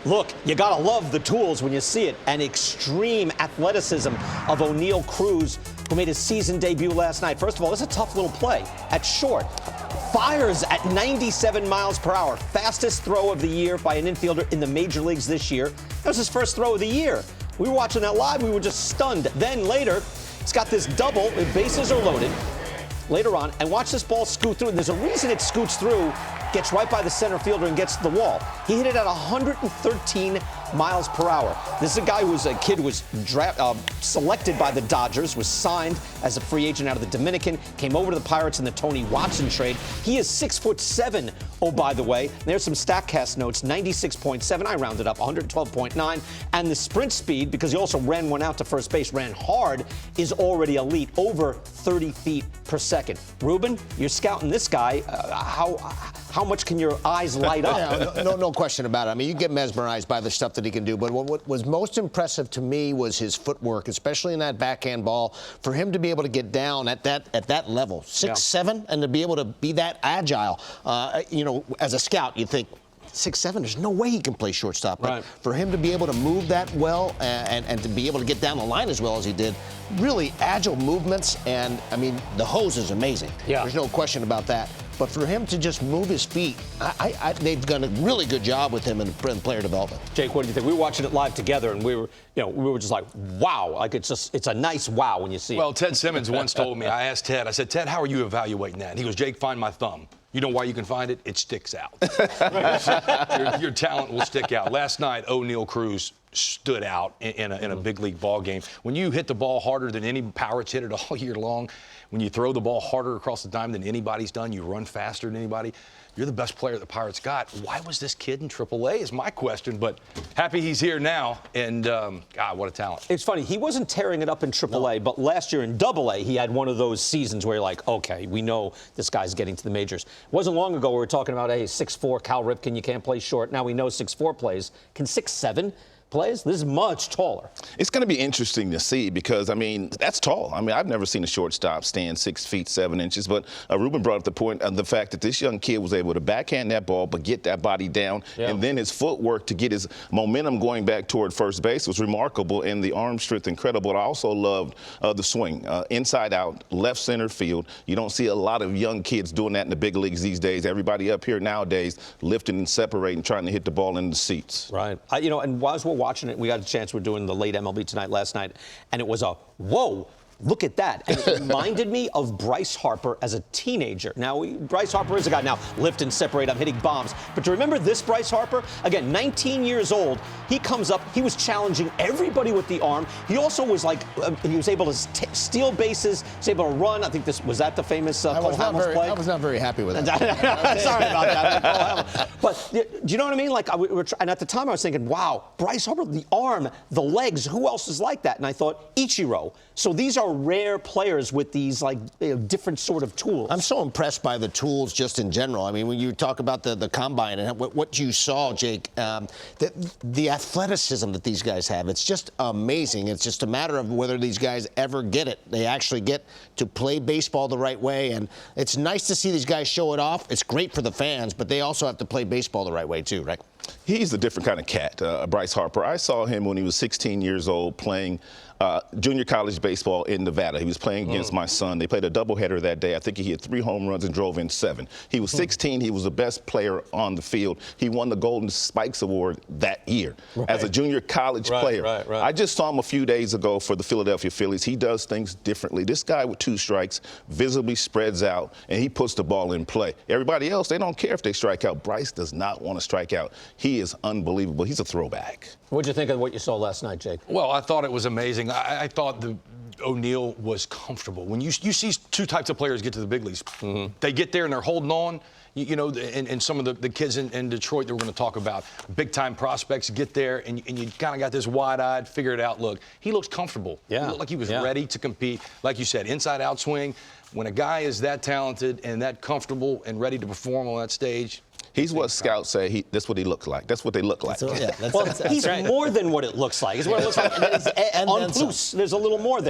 Look, you gotta love the tools when you see it. And extreme athleticism of Oneil Cruz, who made his season debut last night. First of all, this is a tough little play. At short, fires at 97 miles per hour. Fastest throw of the year by an infielder in the major leagues this year. That was his first throw of the year. We were watching that live. We were just stunned. Then later, he's got this double. The bases are loaded. Later on, and watch this ball scoot through. And there's a reason it scoots through, gets right by the center fielder and gets to the wall. He hit it at 113 miles per hour. This is a guy who was a kid who was selected by the Dodgers, was signed as a free agent out of the Dominican, came over to the Pirates in the Tony Watson trade. He is 6'7", oh, by the way. There's some StatCast notes, 96.7, I rounded up, 112.9. And the sprint speed, because he also ran one out to first base, ran hard, is already elite, over 30 feet per second. Ruben, you're scouting this guy. How much can your eyes light up? Yeah, no question about it. I mean, you get mesmerized by the stuff that he can do. But what was most impressive to me was his footwork, especially in that backhand ball. For him to be able to get down at that level, 6'7", and to be able to be that agile. As a scout, you think 6'7", there's no way he can play shortstop. But for him to be able to move that well and to be able to get down the line as well as he did, really agile movements. And I mean, the hose is amazing. Yeah. There's no question about that. But for him to just move his feet, they've done a really good job with him in player development. Jake, what do you think? We were watching it live together, and we were just like, wow. Like, it's a nice wow when you see it. Well, Ted Simmons once told me, I asked Ted, I said, Ted, how are you evaluating that? And he goes, Jake, find my thumb. You know why you can find it? It sticks out. your talent will stick out. Last night, Oneil Cruz stood out in a big league ball game. When you hit the ball harder than any Pirates hit it all year long, when you throw the ball harder across the diamond than anybody's done, you run faster than anybody, you're the best player the Pirates got. Why was this kid in AAA is my question, but happy he's here now, and God, what a talent. It's funny, he wasn't tearing it up in AAA, but last year in AA, he had one of those seasons where you're like, okay, we know this guy's getting to the majors. It wasn't long ago we were talking about, hey, 6'4", Cal Ripken, you can't play short. Now we know 6'4" plays. Can 6'7" plays? This is much taller. It's going to be interesting to see because, I mean, that's tall. I mean, I've never seen a shortstop stand 6 feet 7 inches. But Ruben brought up the point of the fact that this young kid was able to backhand that ball but get that body down. Yeah. And then his footwork to get his momentum going back toward first base was remarkable, and the arm strength incredible. I also loved the swing. Inside out, left center field. You don't see a lot of young kids doing that in the big leagues these days. Everybody up here nowadays lifting and separating, trying to hit the ball in the seats. Right. And while we're watching it, we got a chance. We're doing the late MLB Tonight last night, and it was a whoa. Look at that. And it reminded me of Bryce Harper as a teenager. Now, Bryce Harper is a guy now, lift and separate, I'm hitting bombs. But do you remember this Bryce Harper? Again, 19 years old. He comes up, he was challenging everybody with the arm. He also was like, he was able to steal bases, he was able to run. I think was that the famous Cole Hamels play? I was not very happy with that. Sorry about that. But do you know what I mean? Like, and at the time I was thinking, wow, Bryce Harper, the arm, the legs, who else is like that? And I thought, Ichiro. So these are rare players with these different sort of tools. I'm so impressed by the tools just in general. I mean, when you talk about the combine and what you saw, Jake, the athleticism that these guys have, it's just amazing. It's just a matter of whether these guys ever get it. They actually get to play baseball the right way, and it's nice to see these guys show it off. It's great for the fans, but they also have to play baseball the right way too, right? He's a different kind of cat, Bryce Harper. I saw him when he was 16 years old playing junior college baseball in Nevada. He was playing against my son. They played a doubleheader that day. I think he hit 3 home runs and drove in 7. He was 16. He was the best player on the field. He won the Golden Spikes Award that year as a junior college player. Right. I just saw him a few days ago for the Philadelphia Phillies. He does things differently. This guy with 2 strikes visibly spreads out, and he puts the ball in play. Everybody else, they don't care if they strike out. Bryce does not want to strike out. He is unbelievable. He's a throwback. What'd you think of what you saw last night, Jake? Well, I thought it was amazing. I thought Oneil was comfortable. When you see 2 types of players get to the big leagues, they get there and they're holding on. And some of the kids in Detroit that we're going to talk about, big-time prospects get there, and you kind of got this wide-eyed, figure-it-out look. He looks comfortable. Yeah. He looked like he was ready to compete. Like you said, inside-out swing. When a guy is that talented and that comfortable and ready to perform on that stage, he's what scouts say. That's what he looks like. That's what they look like. He's more than what it looks like. It's what it looks like. And then there's a little more there.